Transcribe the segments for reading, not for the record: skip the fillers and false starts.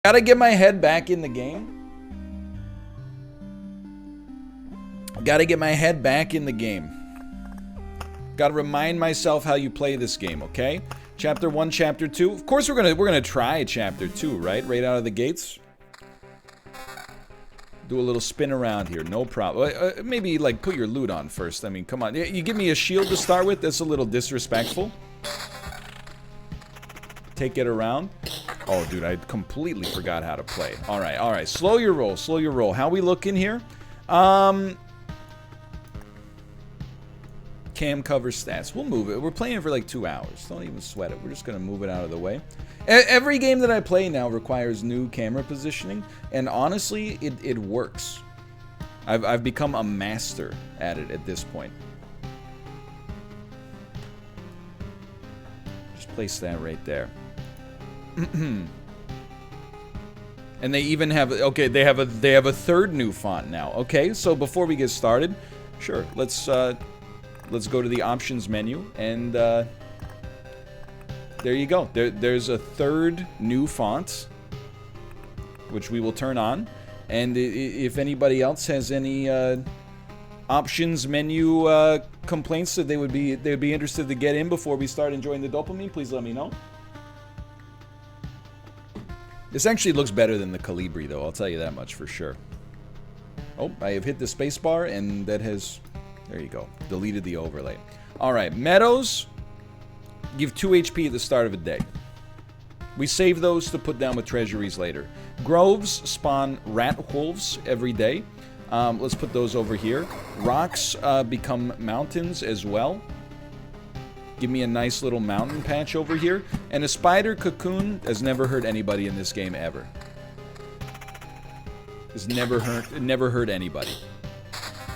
Gotta get my head back in the game. Gotta get my head back in the game. Gotta remind myself how you play this game, okay? Chapter 1, Chapter 2. Of course we're gonna try Chapter 2, right? Right out of the gates. Do a little spin around here, no problem. Maybe, like, put your loot on first. I mean, come on. You give me a shield to start with? That's a little disrespectful. Take it around. Oh, dude, I completely forgot how to play. All right. Slow your roll, slow your roll. How we looking here? Cam cover stats. We'll move it. We're playing for like 2 hours. Don't even sweat it. We're just going to move it out of the way. Every game that I play now requires new camera positioning, and honestly, it works. I've become a master at it at this point. Just place that right there. And they even have, okay, they have a third new font now. Okay, so before we get started, sure, let's go to the options menu, and there you go. There's a third new font, which we will turn on. And if anybody else has any options menu complaints that they'd be interested to get in before we start enjoying the dopamine, please let me know. This actually looks better than the Calibri, though. I'll tell you that much for sure. Oh, I have hit the spacebar, and that has... There you go. Deleted the overlay. All right. Meadows give 2 HP at the start of a day. We save those to put down with treasuries later. Groves spawn rat wolves every day. Let's put those over here. Rocks become mountains as well. Give me a nice little mountain patch over here. And a spider cocoon has never hurt anybody in this game ever. Has never hurt anybody.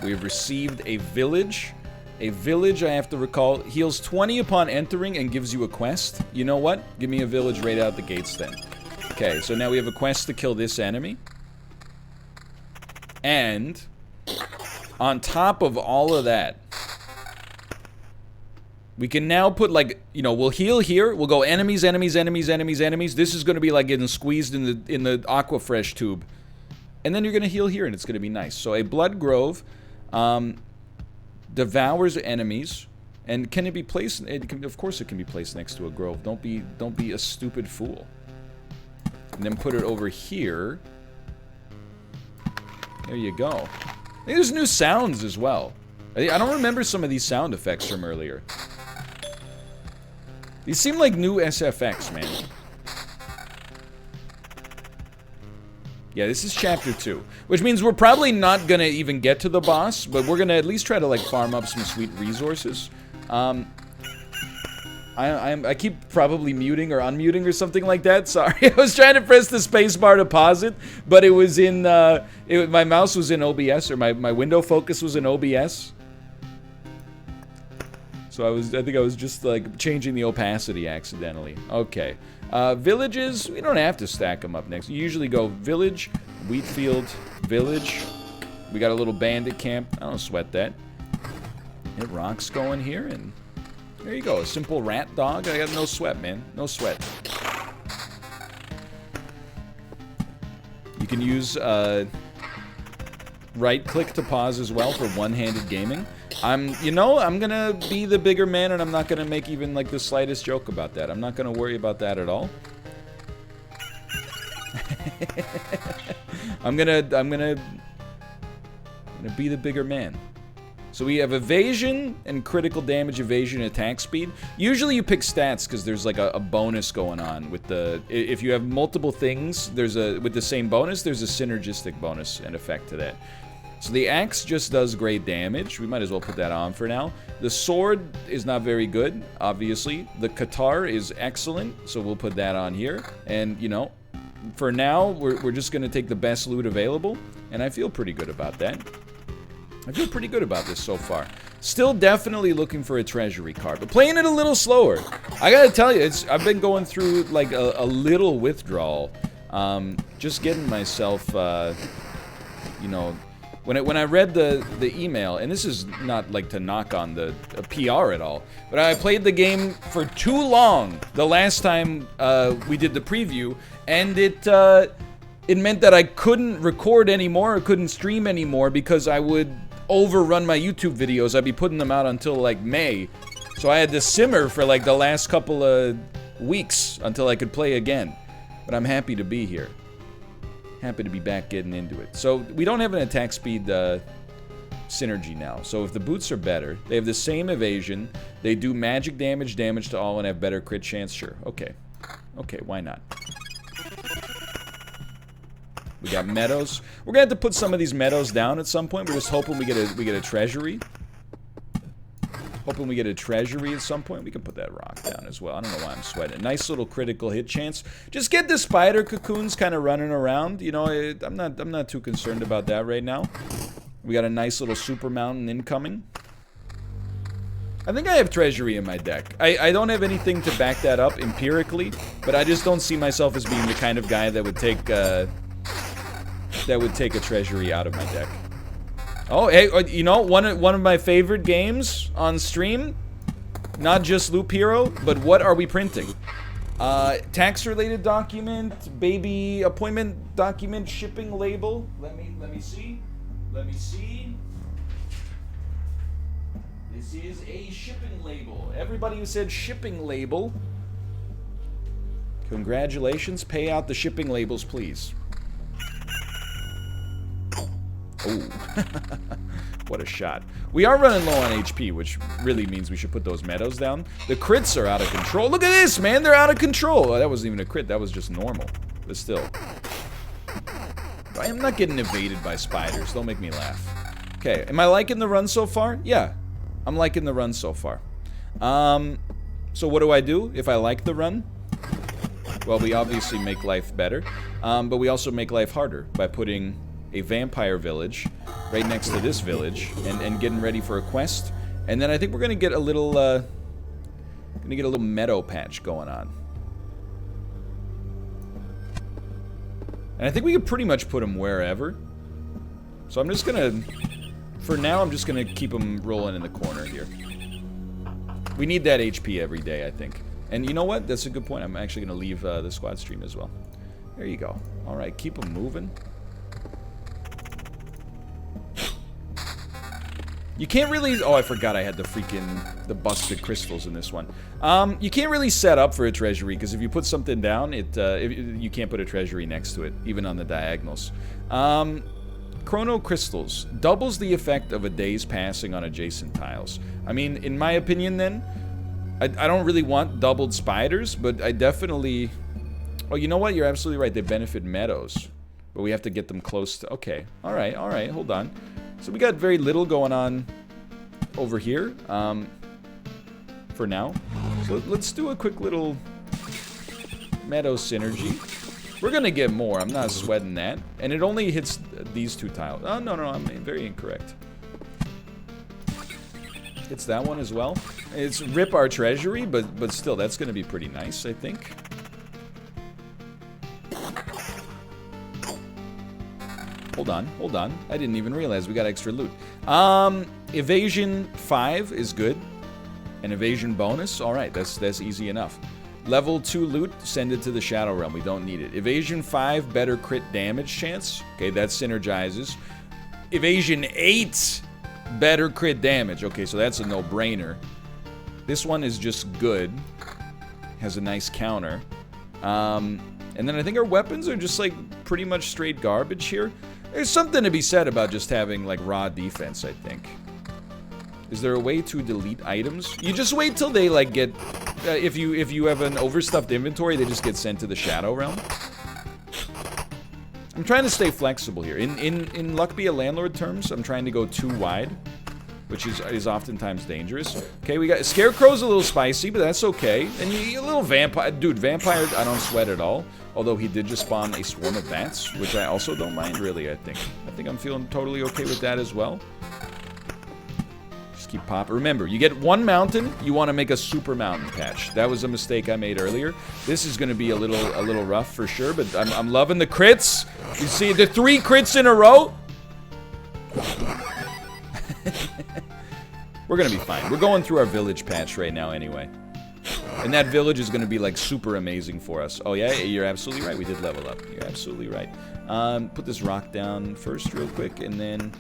We have received a village. A village, I have to recall, heals 20 upon entering and gives you a quest. You know what? Give me a village right out the gates then. Okay, so now we have a quest to kill this enemy. And on top of all of that, we can now put, like, you know, we'll heal here. We'll go enemies, enemies, enemies, enemies, enemies. This is going to be like getting squeezed in the Aquafresh tube. And then you're going to heal here, and it's going to be nice. So a Blood Grove devours enemies. And can it be placed? Of course it can be placed next to a grove. Don't be a stupid fool. And then put it over here. There you go. I think there's new sounds as well. I don't remember some of these sound effects from earlier. These seem like new SFX, man. Yeah, this is Chapter 2. Which means we're probably not gonna even get to the boss, but we're gonna at least try to, like, farm up some sweet resources. I keep probably muting or unmuting or something like that. Sorry, I was trying to press the space bar to pause it, but it was in, my mouse was in OBS, or my window focus was in OBS. So I think I was just, like, changing the opacity accidentally. Okay. Villages, we don't have to stack them up next. You usually go village, wheat field, village. We got a little bandit camp. I don't sweat that. Hit rocks going here, and there you go. A simple rat dog. I got no sweat, man. No sweat. You can use right-click to pause as well for one-handed gaming. I'm gonna be the bigger man, and I'm not gonna make even, like, the slightest joke about that. I'm not gonna worry about that at all. I'm gonna be the bigger man. So we have evasion and critical damage, evasion, and attack speed. Usually you pick stats because there's, like, a bonus going on with the... If you have multiple things, with the same bonus, there's a synergistic bonus and effect to that. So the axe just does great damage. We might as well put that on for now. The sword is not very good, obviously. The Qatar is excellent, so we'll put that on here. And, you know, for now, we're just going to take the best loot available, and I feel pretty good about that. I feel pretty good about this so far. Still definitely looking for a treasury card, but playing it a little slower. I gotta tell you, I've been going through, like, a little withdrawal. Just getting myself, you know... When I read the email, and this is not like to knock on the PR at all, but I played the game for too long the last time we did the preview, and it meant that I couldn't record anymore or couldn't stream anymore because I would overrun my YouTube videos. I'd be putting them out until like May. So I had to simmer for like the last couple of weeks until I could play again. But I'm happy to be here. Happy to be back getting into it. So we don't have an attack speed synergy now. So if the boots are better, they have the same evasion, they do magic damage to all, and have better crit chance, sure. Okay. Okay, why not? We got meadows. We're gonna have to put some of these meadows down at some point. We're just hoping we get a treasury. Hoping we get a treasury at some point. We can put that rock down as well. I don't know why I'm sweating. Nice little critical hit chance. Just get the spider cocoons kind of running around. You know, I'm not too concerned about that right now. We got a nice little super mountain incoming. I think I have treasury in my deck. I don't have anything to back that up empirically, but I just don't see myself as being the kind of guy that would take a treasury out of my deck. Oh, hey, you know, one of my favorite games on stream, not just Loop Hero, but what are we printing? Tax-related document, baby appointment document, shipping label. Let me see. Let me see. This is a shipping label. Everybody who said shipping label, congratulations. Pay out the shipping labels, please. Oh, what a shot. We are running low on HP, which really means we should put those meadows down. The crits are out of control. Look at this, man. They're out of control. Oh, that wasn't even a crit. That was just normal. But still. I am not getting evaded by spiders. Don't make me laugh. Okay, am I liking the run so far? Yeah, I'm liking the run so far. So what do I do if I like the run? Well, we obviously make life better. But we also make life harder by putting a vampire village right next to this village and getting ready for a quest. And then I think we're gonna get a little meadow patch going on. And I think we can pretty much put them wherever. So I'm just gonna, for now, I'm just gonna keep them rolling in the corner here. We need that HP every day, I think. And you know what? That's a good point. I'm actually gonna leave the squad stream as well. There you go. All right, keep them moving. You can't really... Oh, I forgot I had the busted crystals in this one. You can't really set up for a treasury, because if you put something down, you can't put a treasury next to it, even on the diagonals. Chrono crystals. Doubles the effect of a day's passing on adjacent tiles. I mean, in my opinion then, I don't really want doubled spiders, but I definitely... Oh, you know what? You're absolutely right. They benefit meadows. But we have to get them close to... Okay. Alright, hold on. So we got very little going on over here, for now. So let's do a quick little meadow synergy. We're gonna get more, I'm not sweating that. And it only hits these two tiles. Oh, no, I'm very incorrect. Hits that one as well. It's rip our treasury, but still, that's gonna be pretty nice, I think. Hold on. I didn't even realize we got extra loot. Evasion 5 is good. An evasion bonus, alright, that's easy enough. Level 2 loot, send it to the Shadow Realm, we don't need it. Evasion 5, better crit damage chance. Okay, that synergizes. Evasion 8, better crit damage. Okay, so that's a no-brainer. This one is just good. Has a nice counter. And then I think our weapons are just like pretty much straight garbage here. There's something to be said about just having like raw defense, I think. Is there a way to delete items? You just wait till they like get... if you have an overstuffed inventory, they just get sent to the Shadow Realm. I'm trying to stay flexible here. In Luck Be a Landlord terms, I'm trying to go too wide, which is oftentimes dangerous. Okay, we got... Scarecrow's a little spicy, but that's okay. And a little vampire... Dude, vampire, I don't sweat at all. Although he did just spawn a swarm of bats, which I also don't mind, really, I think. I think I'm feeling totally okay with that as well. Just keep popping. Remember, you get one mountain, you want to make a super mountain patch. That was a mistake I made earlier. This is going to be a little rough for sure, but I'm loving the crits. You see the 3 crits in a row? We're gonna be fine. We're going through our village patch right now anyway. And that village is gonna be like super amazing for us. Oh yeah, you're absolutely right. We did level up. You're absolutely right. Put this rock down first real quick, and then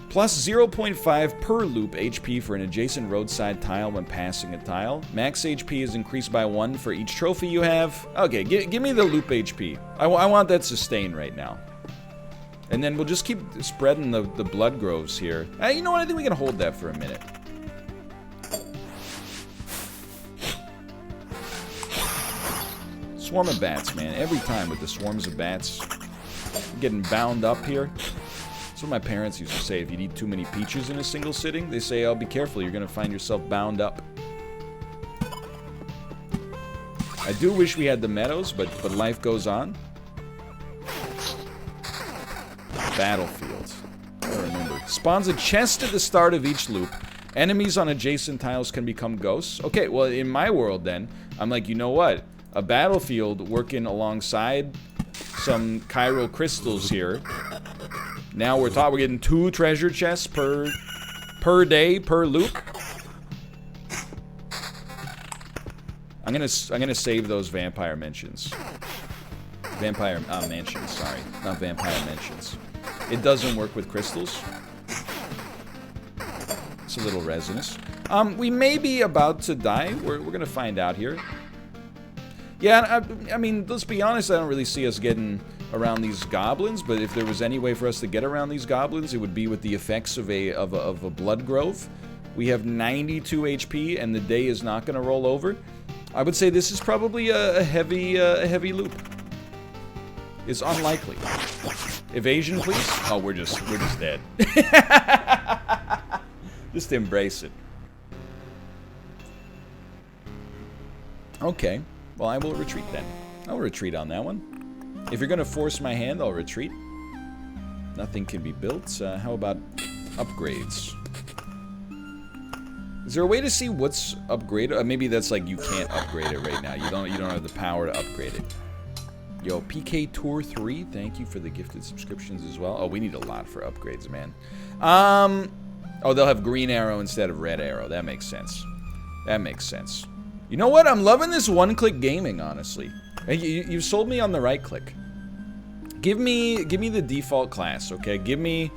plus 0.5 per loop HP for an adjacent roadside tile when passing a tile. Max HP is increased by 1 for each trophy you have. Okay, give me the loop HP. I want that sustained right now. And then we'll just keep spreading the blood groves here. You know what? I think we can hold that for a minute. Swarm of bats, man. Every time with the swarms of bats. I'm getting bound up here. That's what my parents used to say. If you eat too many peaches in a single sitting, they say, oh, be careful. You're going to find yourself bound up. I do wish we had the meadows, but life goes on. Battlefield. I remember. Spawns a chest at the start of each loop. Enemies on adjacent tiles can become ghosts. Okay, well, in my world then, I'm like, you know what? A battlefield working alongside some chiral crystals here. Now we're getting 2 treasure chests per day, per loop. I'm gonna save those vampire mentions. Vampire mansions, sorry. Not vampire mentions. It doesn't work with crystals. It's a little resinous. We may be about to die. We're gonna find out here. Yeah, I mean, let's be honest, I don't really see us getting around these goblins, but if there was any way for us to get around these goblins, it would be with the effects of a blood grove. We have 92 HP, and the day is not gonna roll over. I would say this is probably a heavy loop. It's unlikely. Evasion, please. Oh, we're just dead. Just embrace it. Okay. Well, I will retreat then. I'll retreat on that one. If you're gonna force my hand, I'll retreat. Nothing can be built. How about upgrades? Is there a way to see what's upgraded? Maybe that's like you can't upgrade it right now. You don't have the power to upgrade it. Yo, PK Tour 3, thank you for the gifted subscriptions as well. Oh, we need a lot for upgrades, man. Oh, they'll have green arrow instead of red arrow. That makes sense. That makes sense. You know what? I'm loving this one-click gaming, honestly. You've sold me on the right click. Give me the default class, okay? Give me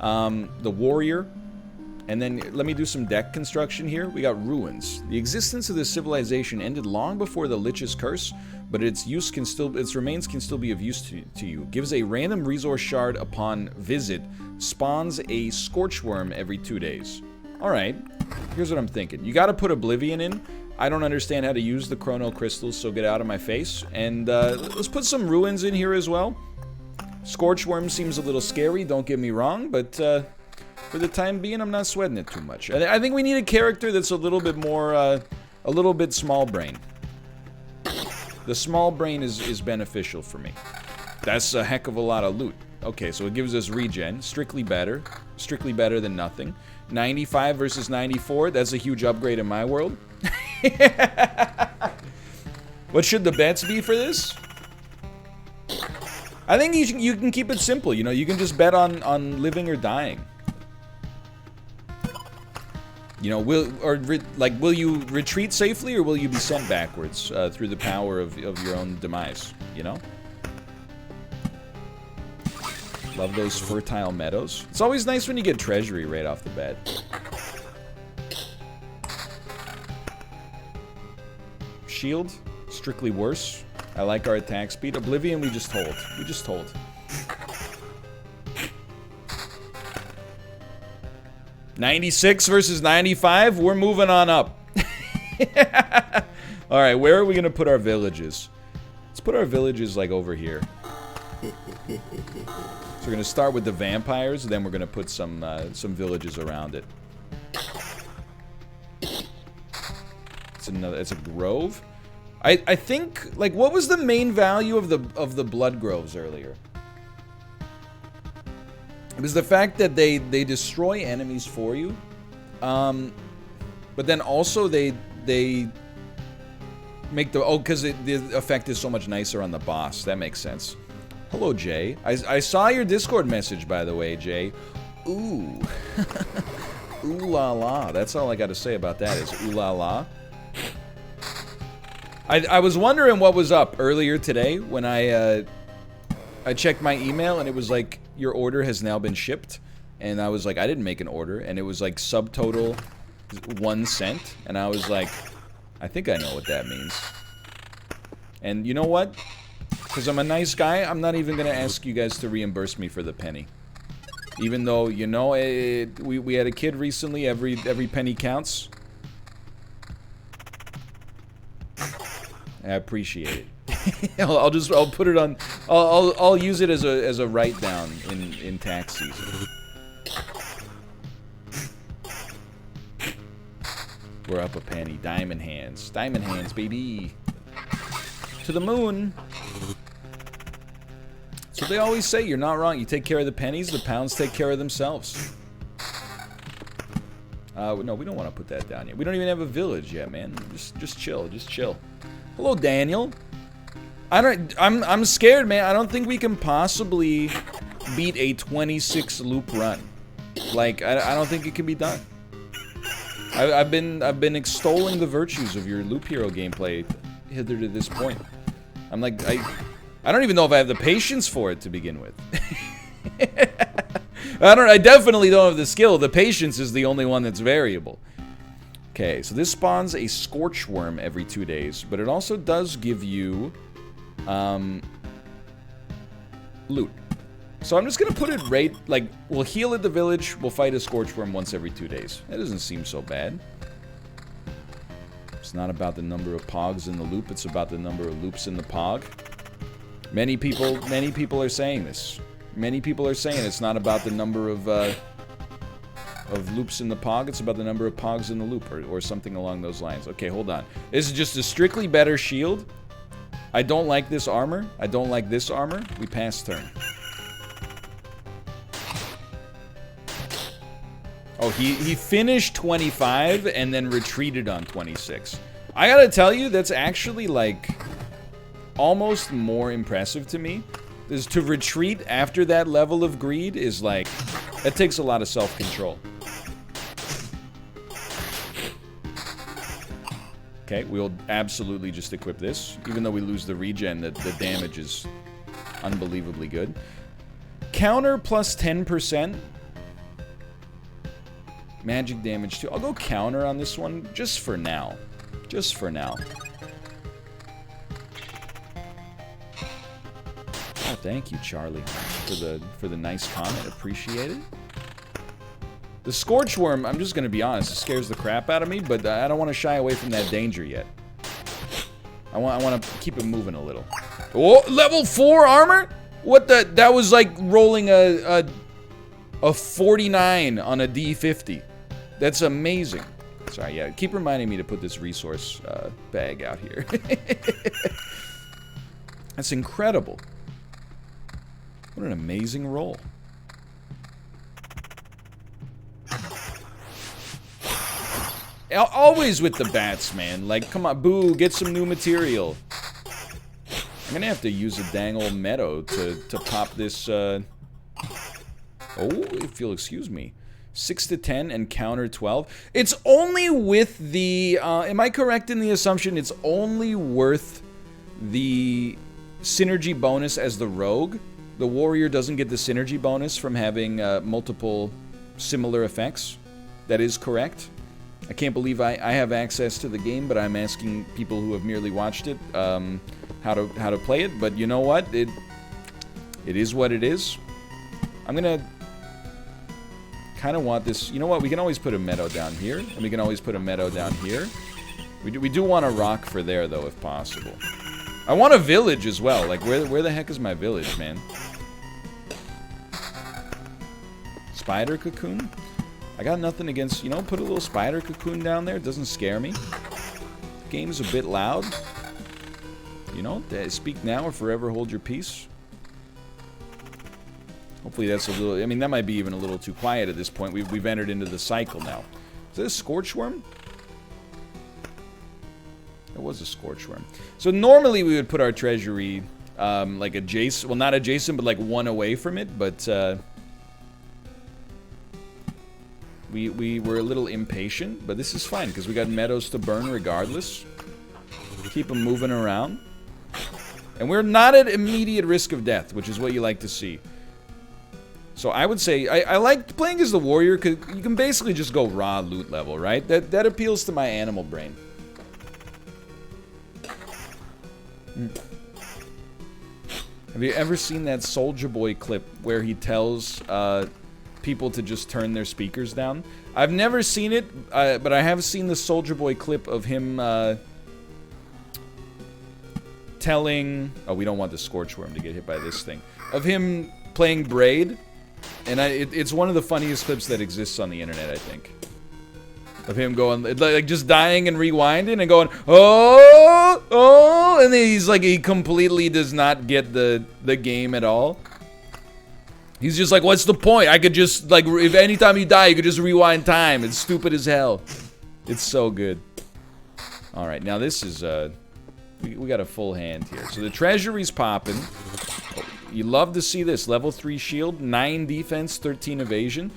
the warrior. And then let me do some deck construction here. We got ruins. The existence of this civilization ended long before the Lich's curse, but its remains can still be of use to you. Gives a random resource shard upon visit. Spawns a scorchworm every 2 days. Alright. Here's what I'm thinking. You gotta put Oblivion in. I don't understand how to use the chrono crystals, so get out of my face. And let's put some ruins in here as well. Scorchworm seems a little scary, don't get me wrong, but for the time being, I'm not sweating it too much. I think we need a character that's a little bit more, a little bit small brain. The small brain is beneficial for me. That's a heck of a lot of loot. Okay, so it gives us regen. Strictly better than nothing. 95 versus 94, that's a huge upgrade in my world. What should the bets be for this? I think you can keep it simple, you know, you can just bet on living or dying. You know, will you retreat safely or will you be sent backwards through the power of your own demise, you know? Love those fertile meadows. It's always nice when you get treasury right off the bat. Shield, strictly worse. I like our attack speed. Oblivion, we just hold. We just hold. $96 versus 95. We're moving on up. All right, where are we gonna put our villages? Let's put our villages like over here. So we're gonna start with the vampires, then we're gonna put some villages around it. It's a grove. I think, like, what was the main value of the blood groves earlier? It was the fact that they destroy enemies for you, but then also they make the because the effect is so much nicer on the boss. That makes sense. Hello, Jay. I saw your Discord message, by the way, Jay. Ooh. Ooh la la. That's all I got to say about that is ooh la la. I was wondering what was up earlier today when I checked my email and it was like, your order has now been shipped. And I was like, I didn't make an order. And it was like subtotal 1 cent. And I was like, I think I know what that means. And you know what? Because I'm a nice guy, I'm not even going to ask you guys to reimburse me for the penny. Even though, you know, we had a kid recently, every penny counts. I appreciate it. I'll put it on, I'll use it as a write down in tax season. We're up a penny. Diamond hands. Diamond hands, baby. To the moon. So they always say, you're not wrong. You take care of the pennies, the pounds take care of themselves. No, we don't want to put that down yet. We don't even have a village yet, man. Just chill, just chill. Hello, Daniel. I'm scared, man. I don't think we can possibly beat a 26 loop run. Like, I don't think it can be done. I've been extolling the virtues of your Loop Hero gameplay hither to this point. I'm like, I don't even know if I have the patience for it to begin with. I definitely don't have the skill. The patience is the only one that's variable. Okay, so this spawns a Scorch Worm every 2 days, but it also does give you loot. So I'm just gonna put it right, like, we'll heal at the village, we'll fight a Scorch Worm once every 2 days. That doesn't seem so bad. It's not about the number of pogs in the loop, it's about the number of loops in the pog. Many people are saying this. Many people are saying it's not about the number of loops in the pog, it's about the number of pogs in the loop, or something along those lines. Okay, hold on. This is just a strictly better shield. I don't like this armor. I don't like this armor. We pass turn. Oh, he finished 25 and then retreated on 26. I gotta tell you, that's actually, like, almost more impressive to me. Is to retreat after that level of greed is, like, that takes a lot of self-control. Okay, we'll absolutely just equip this. Even though we lose the regen, the damage is unbelievably good. Counter plus 10%. Magic damage too. I'll go counter on this one just for now. Just for now. Oh, thank you, Charlie, for the nice comment. Appreciate it. The Scorch Worm, I'm just gonna be honest, it scares the crap out of me, but I don't want to shy away from that danger yet. I want to keep it moving a little. Oh, level 4 armor? What the? That was like rolling a 49 on a D50. That's amazing. Sorry, yeah, keep reminding me to put this resource bag out here. That's incredible. What an amazing roll. Always with the bats, man. Like, come on, boo, get some new material. I'm gonna have to use a dang old meadow to pop this, Oh, if you'll excuse me. 6 to 10 and counter 12. It's only with the, am I correct in the assumption it's only worth the synergy bonus as the rogue? The warrior doesn't get the synergy bonus from having multiple similar effects? That is correct? I can't believe I have access to the game, but I'm asking people who have merely watched it how to play it. But you know what? It is what it is. I'm gonna kind of want this. You know what? We can always put a meadow down here, and we can always put a meadow down here. We do want a rock for there, though, if possible. I want a village as well. Like, where the heck is my village, man? Spider cocoon? I got nothing against, you know, put a little spider cocoon down there. It doesn't scare me. The game's a bit loud. You know, speak now or forever hold your peace. Hopefully that's a little, I mean, that might be even a little too quiet at this point. We've entered into the cycle now. Is that a Scorch Worm? It was a Scorch Worm. So normally we would put our treasury like adjacent, well, not adjacent, but like one away from it, but we were a little impatient, but this is fine, because we got meadows to burn regardless. Keep them moving around. And we're not at immediate risk of death, which is what you like to see. So I would say, I like playing as the warrior, because you can basically just go raw loot level, right? That appeals to my animal brain. Have you ever seen that Soulja Boy clip where he tells people to just turn their speakers down? I've never seen it, but I have seen the Soulja Boy clip of him telling... Oh, we don't want the Scorchworm to get hit by this thing. Of him playing Braid. And it's one of the funniest clips that exists on the internet, I think. Of him going, like, just dying and rewinding and going, oh, oh, and then he's like, he completely does not get the game at all. He's just like, what's the point? I could just, like, if anytime you die, you could just rewind time. It's stupid as hell. It's so good. Alright, now this is, we got a full hand here. So the treasury's popping. You love to see this. Level 3 shield, 9 defense, 13 evasion.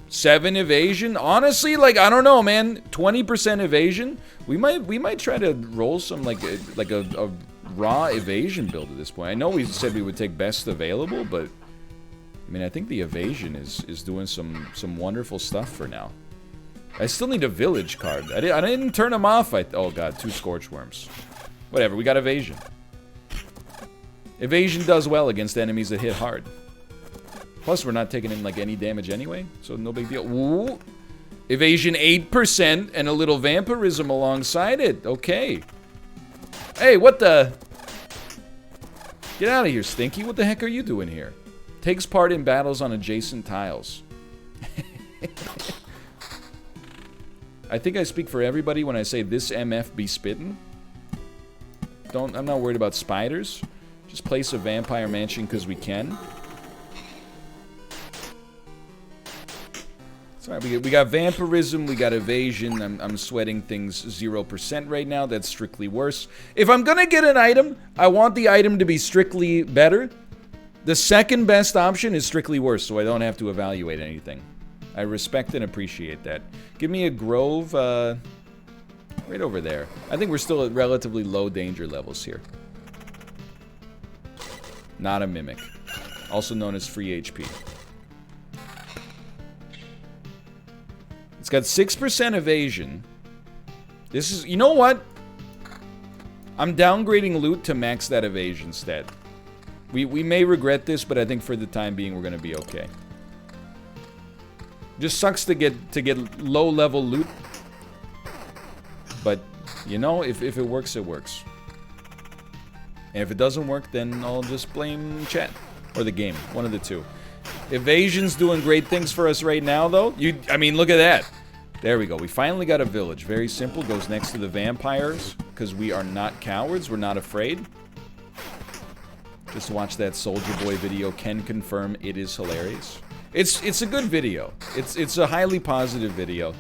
7 evasion. Honestly, like, I don't know, man. 20% evasion. We might try to roll some like a raw evasion build at this point. I know we said we would take best available, but I mean, I think the evasion is doing some wonderful stuff for now. I still need a village card. I didn't turn them off. Oh god, 2 Scorchworms. Whatever, we got evasion. Evasion does well against enemies that hit hard. Plus, we're not taking in, like, any damage anyway, so no big deal. Ooh. Evasion 8% and a little vampirism alongside it. Okay. Hey, what the... Get out of here, Stinky. What the heck are you doing here? Takes part in battles on adjacent tiles. I think I speak for everybody when I say this MF be spittin'. I'm not worried about spiders. Just place a vampire mansion because we can. It's alright, we got vampirism, we got evasion. I'm sweating things 0% right now. That's strictly worse. If I'm gonna get an item, I want the item to be strictly better. The second best option is strictly worse, so I don't have to evaluate anything. I respect and appreciate that. Give me a grove, right over there. I think we're still at relatively low danger levels here. Not a mimic. Also known as free HP. It's got 6% evasion. This is... You know what? I'm downgrading loot to max that evasion stat. We may regret this, but I think for the time being we're gonna be okay. Just sucks to get low-level loot. But, you know, if it works, it works. And if it doesn't work, then I'll just blame chat. Or the game. One of the two. Evasion's doing great things for us right now, though. I mean, look at that. There we go. We finally got a village. Very simple. Goes next to the vampires. Because we are not cowards. We're not afraid. Just watch that Soulja Boy video. Can confirm it is hilarious. It's a good video. It's a highly positive video.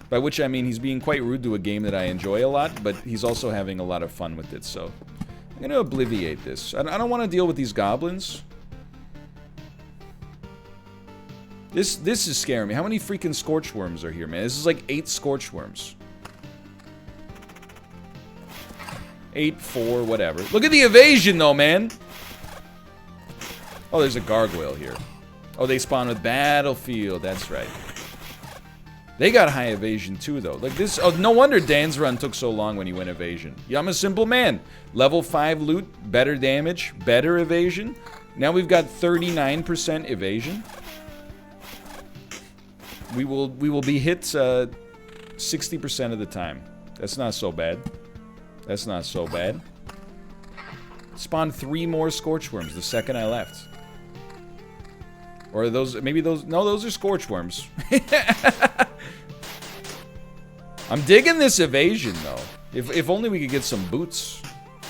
By which I mean he's being quite rude to a game that I enjoy a lot, but he's also having a lot of fun with it, so... I'm gonna obliviate this. I don't want to deal with these goblins. This is scaring me. How many freaking Scorchworms are here, man? This is like 8 Scorchworms. 8, 4, whatever. Look at the evasion, though, man! Oh, there's a gargoyle here. Oh, they spawn with Battlefield. That's right. They got high evasion too, though. Like this... Oh, no wonder Dan's run took so long when he went evasion. Yeah, I'm a simple man. Level 5 loot, better damage, better evasion. Now we've got 39% evasion. We will be hit 60% of the time. That's not so bad. That's not so bad. Spawned 3 more Scorchworms the second I left. Or are those... Maybe those... No, those are Scorchworms. I'm digging this evasion, though. If only we could get some boots.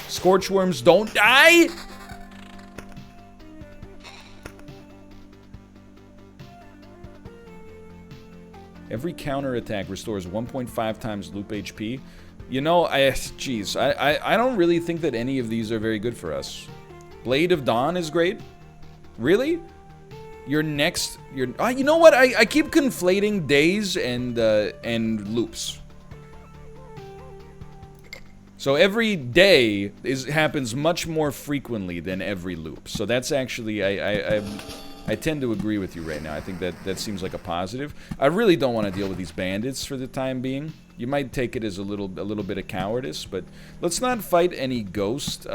Scorchworms don't die! Every counter attack restores 1.5 times loop HP. You know, jeez, I don't really think that any of these are very good for us. Blade of Dawn is great. Really? You know what? I keep conflating days and loops. So every day happens much more frequently than every loop. So that's actually, I tend to agree with you right now. I think that seems like a positive. I really don't want to deal with these bandits for the time being. You might take it as a little bit of cowardice, but let's not fight any ghost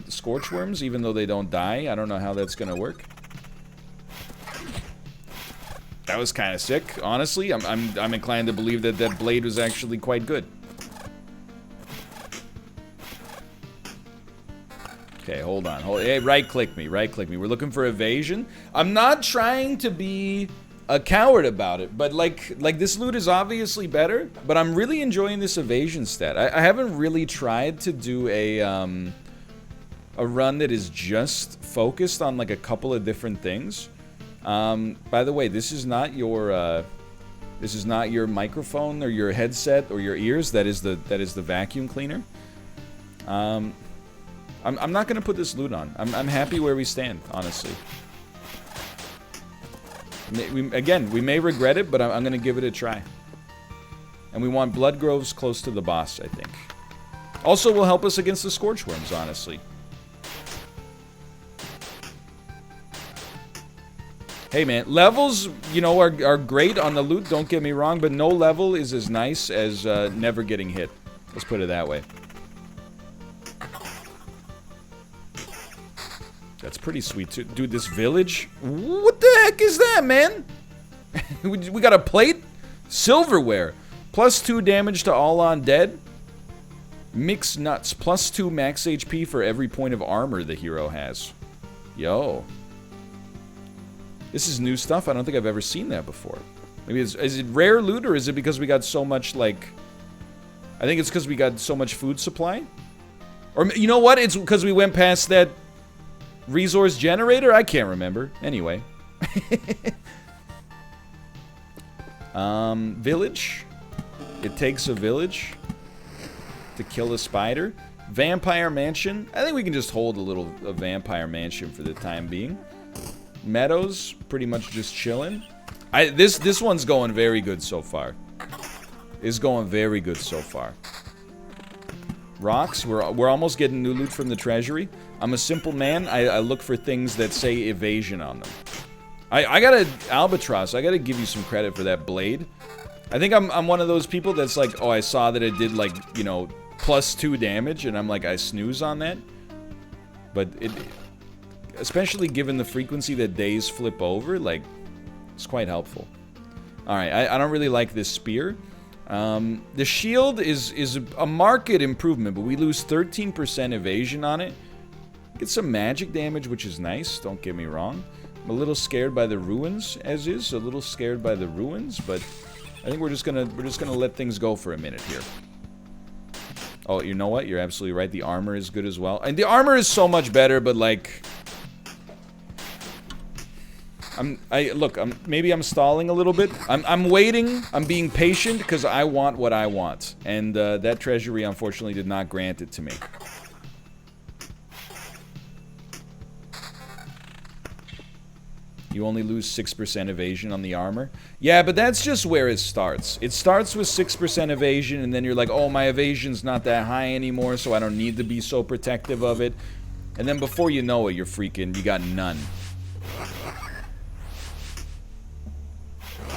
scorchworms, even though they don't die. I don't know how that's gonna work. That was kind of sick, honestly. I'm inclined to believe that that blade was actually quite good. Okay, hold on. Hey, right-click me. We're looking for evasion. I'm not trying to be a coward about it, but like this loot is obviously better, but I'm really enjoying this evasion stat. I haven't really tried to do a run that is just focused on like a couple of different things. By the way, this is not your microphone or your headset or your ears. That is the vacuum cleaner. I'm not gonna put this loot on. I'm happy where we stand, honestly. We may regret it, but I'm gonna give it a try. And we want blood groves close to the boss, I think. Also will help us against the scorchworms, honestly. Hey man, levels, you know, are great on the loot, don't get me wrong, but no level is as nice as never getting hit. Let's put it that way. That's pretty sweet, too. Dude, this village? What the heck is that, man? We got a plate? Silverware. +2 damage to all undead. Mix nuts. +2 max HP for every point of armor the hero has. Yo. This is new stuff. I don't think I've ever seen that before. Maybe is it rare loot, or is it because we got so much, like... I think it's because we got so much food supply? Or, you know what? It's because we went past that... resource generator? I can't remember. Anyway. Village. It takes a village to kill a spider. Vampire mansion. I think we can just hold a vampire mansion for the time being. Meadows, pretty much just chilling. This one's going very good so far. It's going very good so far. Rocks, we're almost getting new loot from the treasury. I'm a simple man. I look for things that say evasion on them. I got an albatross. I gotta give you some credit for that blade. I think I'm one of those people that's like, oh, I saw that it did like, you know, +2 damage, and I'm like, I snooze on that. But especially given the frequency that days flip over, like, it's quite helpful. All right, I don't really like this spear. The shield is a marked improvement, but we lose 13% evasion on it. Get some magic damage, which is nice, don't get me wrong. I'm a little scared by the ruins, as is. A little scared by the ruins, but I think we're just gonna let things go for a minute here. Oh, you know what? You're absolutely right. The armor is good as well. And the armor is so much better, but like... maybe I'm stalling a little bit. I'm waiting. I'm being patient because I want what I want. And that treasury, unfortunately, did not grant it to me. You only lose 6% evasion on the armor. Yeah, but that's just where it starts. It starts with 6% evasion, and then you're like, oh, my evasion's not that high anymore, so I don't need to be so protective of it. And then before you know it, you got none.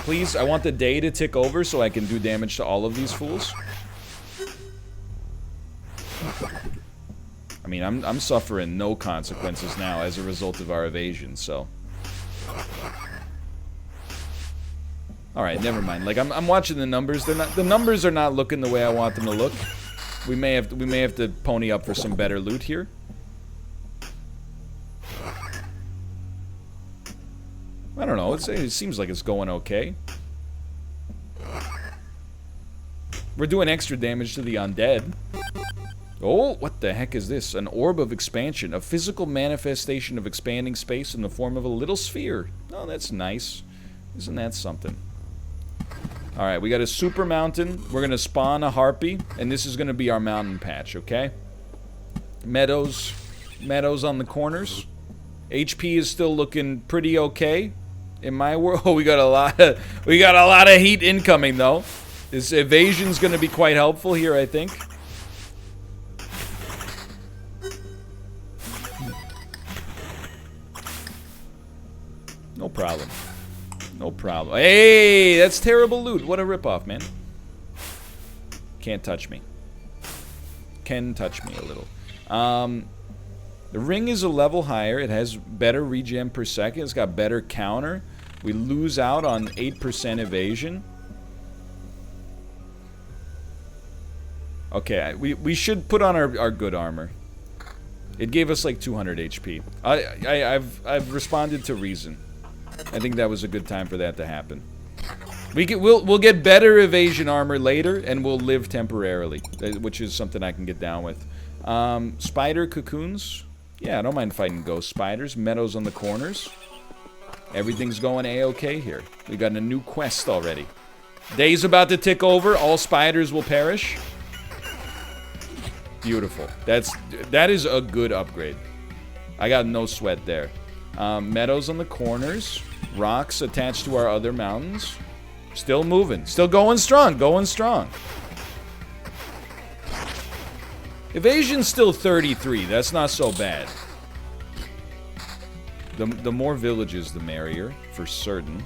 Please, I want the day to tick over so I can do damage to all of these fools. I mean, I'm suffering no consequences now as a result of our evasion, so... Alright, never mind. Like, I'm watching the numbers. The numbers are not looking the way I want them to look. We may have to pony up for some better loot here. I don't know. It seems like it's going okay. We're doing extra damage to the undead. Oh, what the heck is this? An orb of expansion. A physical manifestation of expanding space in the form of a little sphere. Oh, that's nice. Isn't that something? Alright, we got a super mountain. We're gonna spawn a harpy, and this is gonna be our mountain patch, okay? Meadows on the corners. HP is still looking pretty okay in my world. Oh, we got a lot of heat incoming though. This evasion's gonna be quite helpful here, I think. No problem. No problem. Hey, that's terrible loot. What a ripoff, man. Can't touch me. Can touch me a little. The ring is a level higher. It has better regen per second. It's got better counter. We lose out on 8% evasion. Okay, we should put on our good armor. It gave us like 200 HP. I've responded to reason. I think that was a good time for that to happen. We'll get better evasion armor later, and we'll live temporarily, which is something I can get down with. Spider cocoons. Yeah, I don't mind fighting ghost spiders. Meadows on the corners. Everything's going a-okay here. We got a new quest already. Day's about to tick over. All spiders will perish. Beautiful. That is a good upgrade. I got no sweat there. Meadows on the corners. Rocks attached to our other mountains. Still moving. Still going strong. Going strong. Evasion's still 33. That's not so bad. The more villages, the merrier, for certain.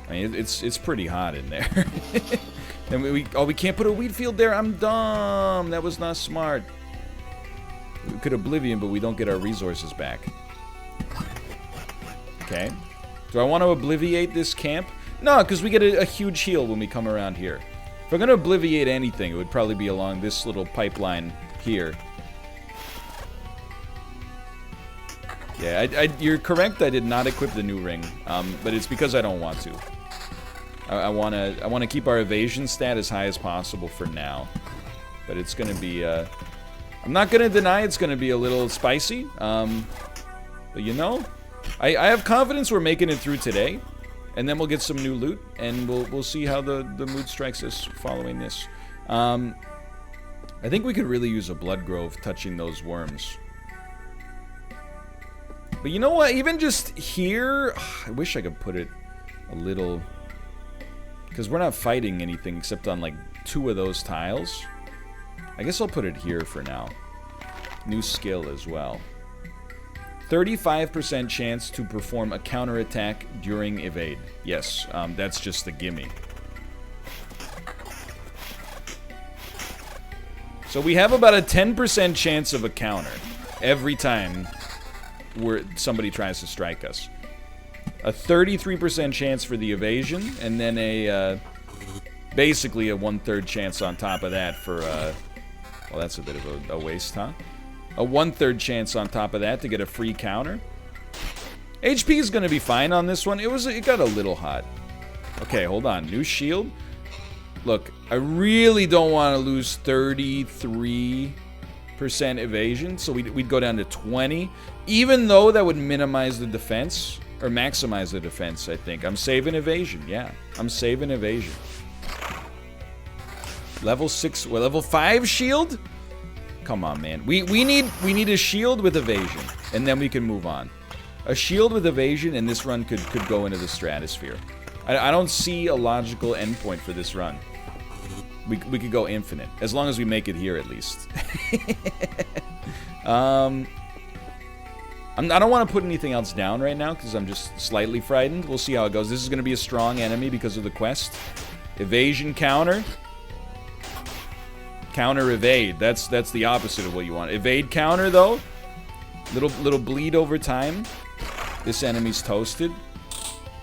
I mean, it's pretty hot in there. And we can't put a wheat field there. I'm dumb. That was not smart. We could Oblivion, but we don't get our resources back. Okay. Do I want to Obliviate this camp? No, because we get a huge heal when we come around here. If we're going to Obliviate anything, it would probably be along this little pipeline here. Yeah, you're correct. I did not equip the new ring, but it's because I don't want to. I want to keep our evasion stat as high as possible for now. But it's going to be... I'm not going to deny it's going to be a little spicy. But you know, I have confidence we're making it through today. And then we'll get some new loot. And we'll see how the mood strikes us following this. I think we could really use a blood grove touching those worms. But you know what? Even just here... I wish I could put it a little... Because we're not fighting anything except on, like, 2 of those tiles. I guess I'll put it here for now. New skill as well. 35% chance to perform a counterattack during evade. Yes, that's just a gimme. So we have about a 10% chance of a counter every time somebody tries to strike us. A 33% chance for the evasion, and then a basically a 1/3 chance on top of that for well, that's a bit of a waste, huh? A 1/3 chance on top of that to get a free counter. HP is gonna be fine on this one. It got a little hot. Okay, hold on. New shield. Look, I really don't want to lose 33% evasion, so we'd go down to 20, even though that would minimize the defense. Or maximize the defense, I think. I'm saving evasion, yeah. I'm saving evasion. Level 6, well, level 5 shield? Come on, man. We need a shield with evasion, and then we can move on. A shield with evasion, and this run could go into the stratosphere. I don't see a logical endpoint for this run. We could go infinite, as long as we make it here, at least. I don't want to put anything else down right now, because I'm just slightly frightened. We'll see how it goes. This is going to be a strong enemy because of the quest. Evasion counter. Counter evade. That's the opposite of what you want. Evade counter, though. Little bleed over time. This enemy's toasted.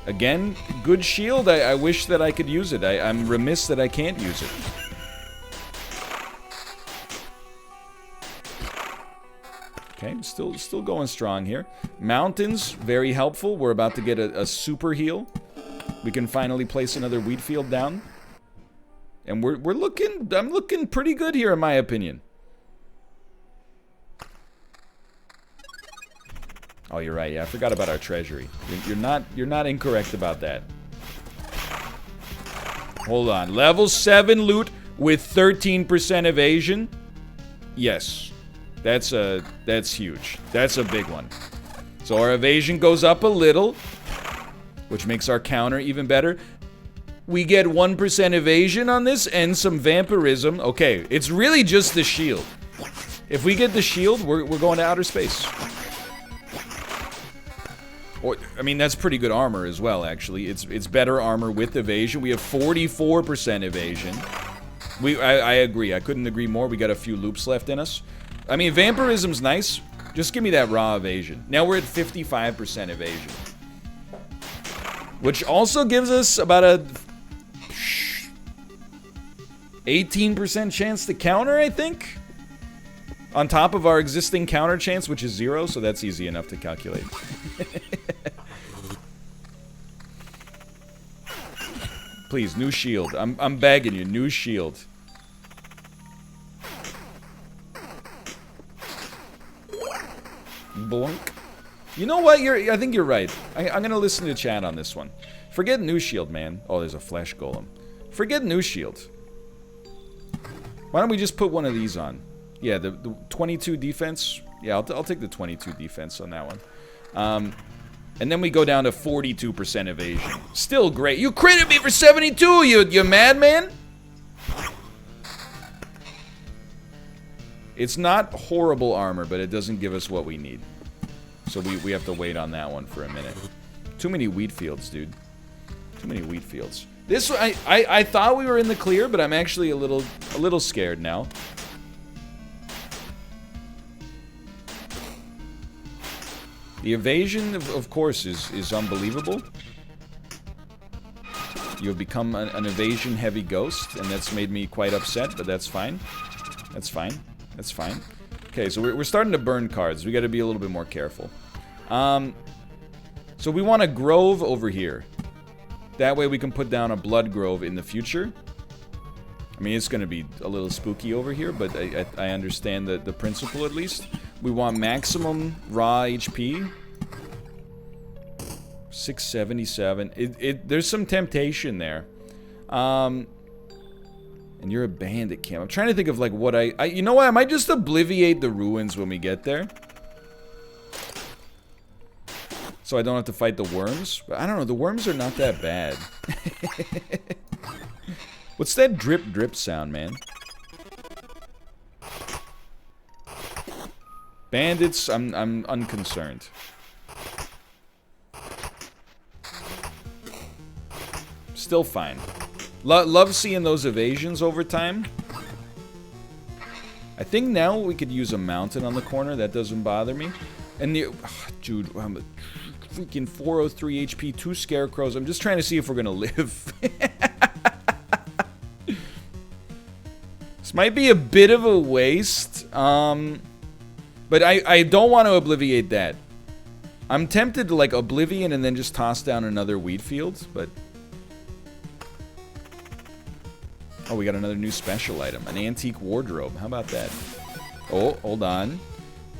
Again, good shield. I wish that I could use it. I'm remiss that I can't use it. Okay, still going strong here. Mountains, very helpful. We're about to get a super heal. We can finally place another wheat field down. And I'm looking pretty good here in my opinion. Oh, you're right. Yeah, I forgot about our treasury. You're not incorrect about that. Hold on. Level 7 loot with 13% evasion. Yes. That's huge. That's a big one. So our evasion goes up a little, which makes our counter even better. We get 1% evasion on this and some vampirism. Okay, it's really just the shield. If we get the shield, we're going to outer space. Or, I mean, that's pretty good armor as well, actually. It's better armor with evasion. We have 44% evasion. I agree. I couldn't agree more. We got a few loops left in us. I mean, vampirism's nice. Just give me that raw evasion. Now we're at 55% evasion. Which also gives us about a 18% chance to counter, I think? On top of our existing counter chance, which is 0, so that's easy enough to calculate. Please, new shield. I'm begging you, new shield. Blunk. You know what? I think you're right. I'm gonna listen to chat on this one. Forget new shield, man. Oh, there's a flesh golem. Forget new shield. Why don't we just put one of these on? Yeah, the 22 defense. Yeah, I'll take the 22 defense on that one. And then we go down to 42% evasion. Still great. You critted me for 72, you madman! It's not horrible armor, but it doesn't give us what we need. So we have to wait on that one for a minute. Too many wheat fields, dude. Too many wheat fields. This I thought we were in the clear, but I'm actually a little scared now. The evasion, of course, is unbelievable. You have become an evasion-heavy ghost, and that's made me quite upset, but that's fine. That's fine. That's fine. Okay, so we're starting to burn cards. We got to be a little bit more careful. So we want a grove over here. That way we can put down a blood grove in the future. I mean, it's going to be a little spooky over here, but I understand the principle at least. We want maximum raw HP. 677. There's some temptation there. And you're a bandit camp. I'm trying to think of like what you know what? I might just obliviate the ruins when we get there. So I don't have to fight the worms. But I don't know, the worms are not that bad. What's that drip drip sound, man? Bandits, I'm unconcerned. Still fine. Love seeing those evasions over time. I think now we could use a mountain on the corner. That doesn't bother me. And the... Oh, dude, I'm a freaking 403 HP, 2 scarecrows. I'm just trying to see if we're gonna live. This might be a bit of a waste. But I don't want to obliviate that. I'm tempted to like oblivion and then just toss down another wheat field, but... Oh, we got another new special item. An antique wardrobe. How about that? Oh, hold on.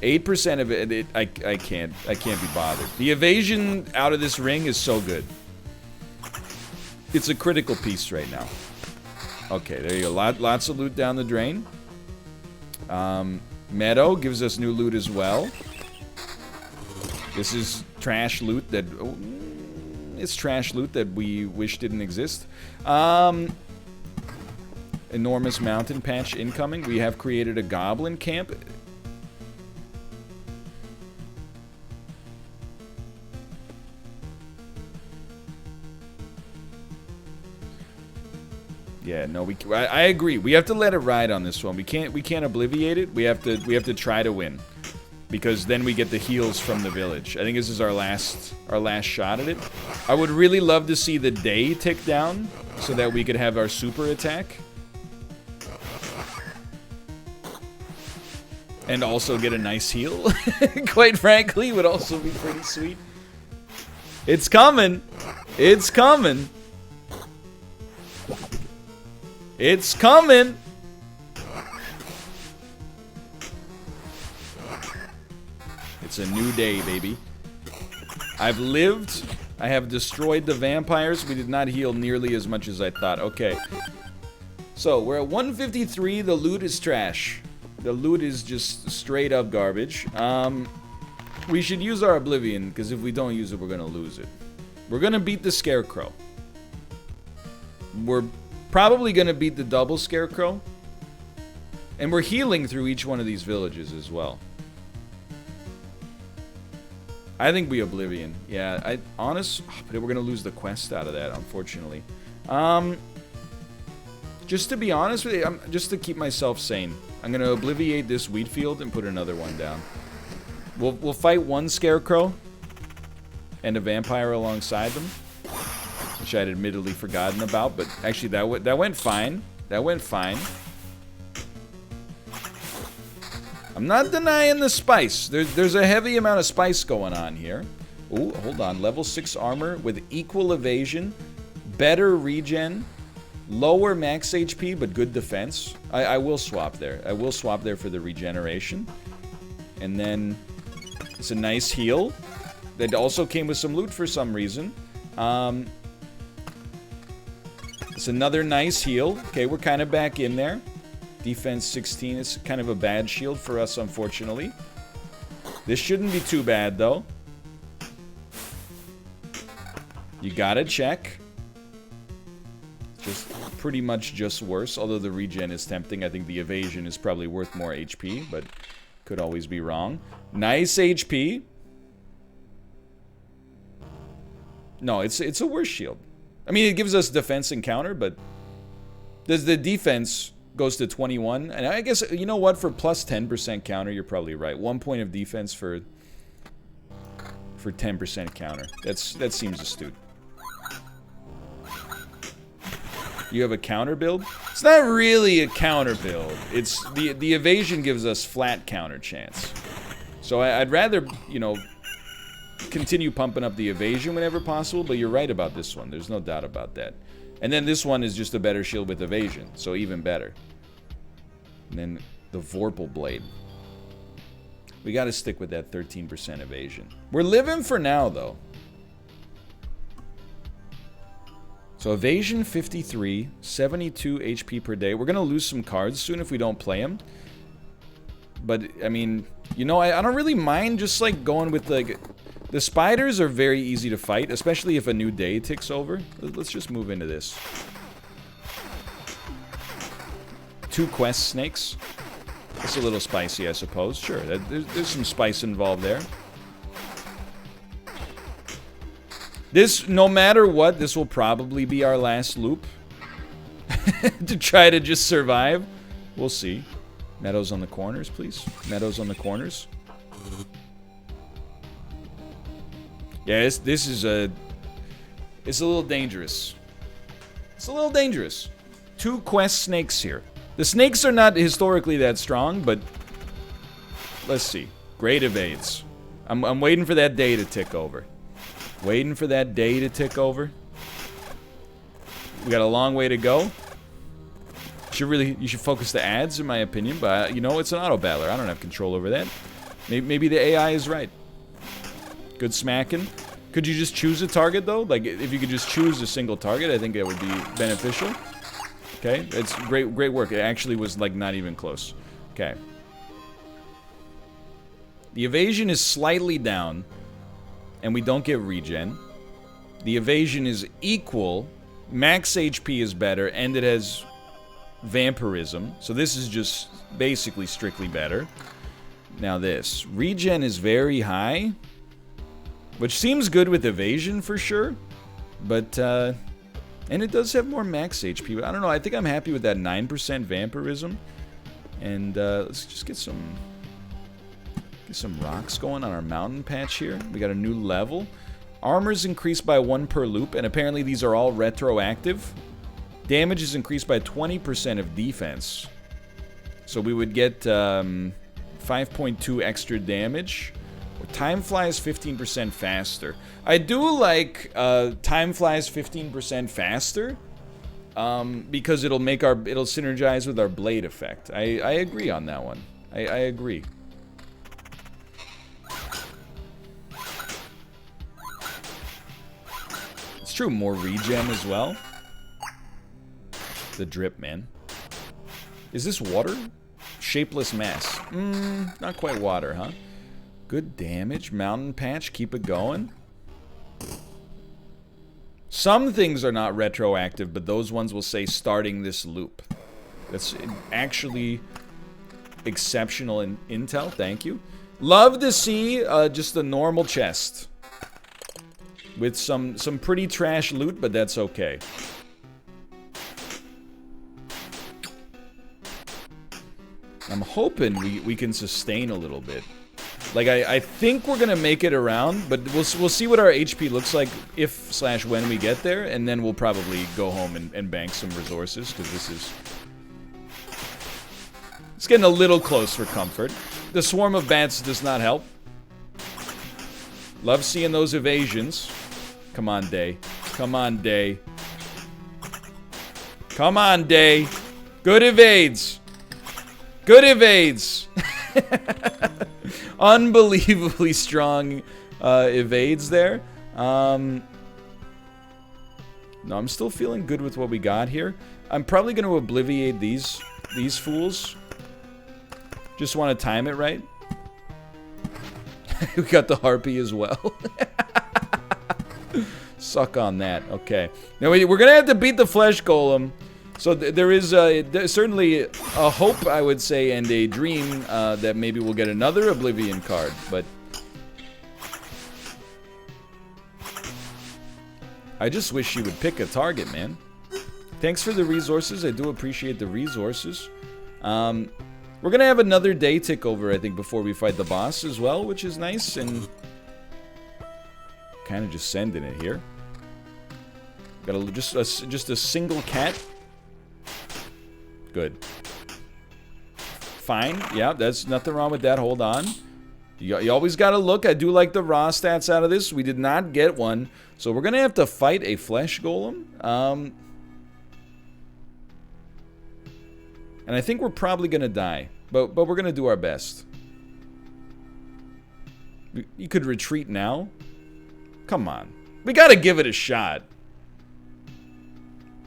8% of it, I can't be bothered. The evasion out of this ring is so good. It's a critical piece right now. Okay, there you go. Lots of loot down the drain. Meadow gives us new loot as well. This is trash loot that... Oh, it's trash loot that we wish didn't exist. Enormous mountain patch incoming. We have created a goblin camp. Yeah, no, I agree. We have to let it ride on this one. We can't obliviate it. We have to try to win, because then we get the heals from the village. I think this is our last shot at it. I would really love to see the day tick down so that we could have our super attack. And also get a nice heal. Quite frankly, would also be pretty sweet. It's coming. It's coming. It's coming. It's a new day, baby. I've lived I have destroyed the vampires. We did not heal nearly as much as I thought. Okay. So, we're at 153. The loot is trash. The loot is just straight up garbage. We should use our Oblivion, because if we don't use it, we're going to lose it. We're going to beat the Scarecrow. We're probably going to beat the double Scarecrow. And we're healing through each one of these villages as well. I think we Oblivion. Yeah, but we're going to lose the quest out of that, unfortunately. Just to be honest with you, just to keep myself sane, I'm going to Obliviate this wheat field and put another one down. We'll fight one Scarecrow and a vampire alongside them, which I'd admittedly forgotten about, but actually that went fine. That went fine. I'm not denying the spice. There's a heavy amount of spice going on here. Ooh, hold on. Level 6 armor with equal evasion, better regen, lower max HP, but good defense. I will swap there. I will swap there for the regeneration. And then it's a nice heal that also came with some loot for some reason. It's another nice heal. Okay, we're kind of back in there. Defense 16 is kind of a bad shield for us, unfortunately. This shouldn't be too bad, though. You gotta check. Just pretty much just worse, although the regen is tempting. I think the evasion is probably worth more HP, but could always be wrong. Nice HP. No, it's a worse shield. I mean, it gives us defense and counter, but the defense goes to 21, and I guess, you know what, for plus 10% counter, you're probably right. 1 point of defense for 10% counter. That seems astute. You have a counter build? It's not really a counter build. It's the evasion gives us flat counter chance. So I'd rather, you know, continue pumping up the evasion whenever possible, but you're right about this one. There's no doubt about that. And then this one is just a better shield with evasion, so even better. And then the Vorpal Blade. We gotta stick with that 13% evasion. We're living for now, though. So evasion 53, 72 HP per day. We're gonna lose some cards soon if we don't play them. But, I mean, you know, I don't really mind just, like, going with, like... The spiders are very easy to fight, especially if a new day ticks over. Let's just move into this. 2 quest snakes. It's a little spicy, I suppose. Sure, there's some spice involved there. This, no matter what, this will probably be our last loop. To try to just survive. We'll see. Meadows on the corners, please. Meadows on the corners. Yeah, this is a... It's a little dangerous. It's a little dangerous. 2 quest snakes here. The snakes are not historically that strong, but... Let's see. Great evades. I'm waiting for that day to tick over. Waiting for that day to tick over. We got a long way to go. You should focus the ads, in my opinion, but, you know, it's an auto-battler. I don't have control over that. Maybe the AI is right. Good smacking. Could you just choose a target, though? Like, if you could just choose a single target, I think that would be beneficial. Okay, it's great work. It actually was, like, not even close. Okay. The evasion is slightly down, and we don't get regen. The evasion is equal. Max HP is better, and it has vampirism. So this is just basically strictly better. Now this. Regen is very high, which seems good with evasion for sure. But, and it does have more max HP. But I don't know, I think I'm happy with that 9% vampirism. And, let's just get some rocks going on our mountain patch here. We got a new level. Armor's increased by 1 per loop, and apparently these are all retroactive. Damage is increased by 20% of defense. So we would get 5.2 extra damage. Time flies 15% faster. I do like time flies 15% faster because it'll synergize with our blade effect. I agree on that one. I agree. True, more regen as well. The drip, man. Is this water? Shapeless mass. Not quite water, huh? Good damage. Mountain patch. Keep it going. Some things are not retroactive, but those ones will say starting this loop. That's actually exceptional in intel. Thank you. Love to see just a normal chest. With some pretty trash loot, but that's okay. I'm hoping we can sustain a little bit. Like, I think we're gonna make it around, but we'll see what our HP looks like if/when we get there, and then we'll probably go home and bank some resources, because this is... It's getting a little close for comfort. The swarm of bats does not help. Love seeing those evasions. Come on, Day. Come on, Day. Come on, Day. Good evades. Good evades. Unbelievably strong evades there. No, I'm still feeling good with what we got here. I'm probably going to obliviate these fools. Just want to time it right. We got the harpy as well. Suck on that. Okay. Now we're going to have to beat the flesh golem. So there is certainly a hope, I would say, and a dream that maybe we'll get another Oblivion card, but... I just wish she would pick a target, man. Thanks for the resources. I do appreciate the resources. We're going to have another day tick over, I think, before we fight the boss as well, which is nice, and... kind of just sending it here. Got just a single cat. Good. Fine. Yeah, there's nothing wrong with that. Hold on. You always got to look. I do like the raw stats out of this. We did not get one. So we're going to have to fight a flesh golem. And I think we're probably going to die. But we're going to do our best. You could retreat now. Come on. We got to give it a shot.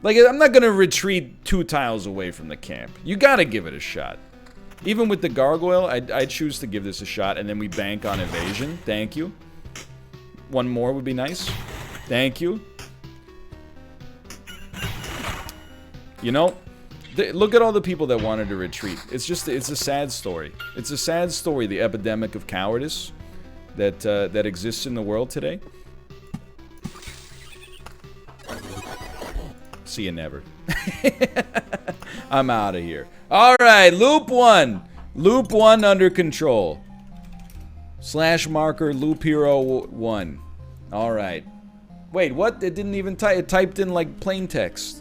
Like, I'm not going to retreat 2 tiles away from the camp. You got to give it a shot. Even with the gargoyle, I choose to give this a shot, and then we bank on evasion. Thank you. One more would be nice. Thank you. You know, look at all the people that wanted to retreat. It's a sad story. It's a sad story, the epidemic of cowardice that exists in the world today. See you never. I'm out of here. Alright, loop 1. Loop 1 under control. / marker loop hero 1. Alright. Wait, what? It didn't even type. It typed in like plain text.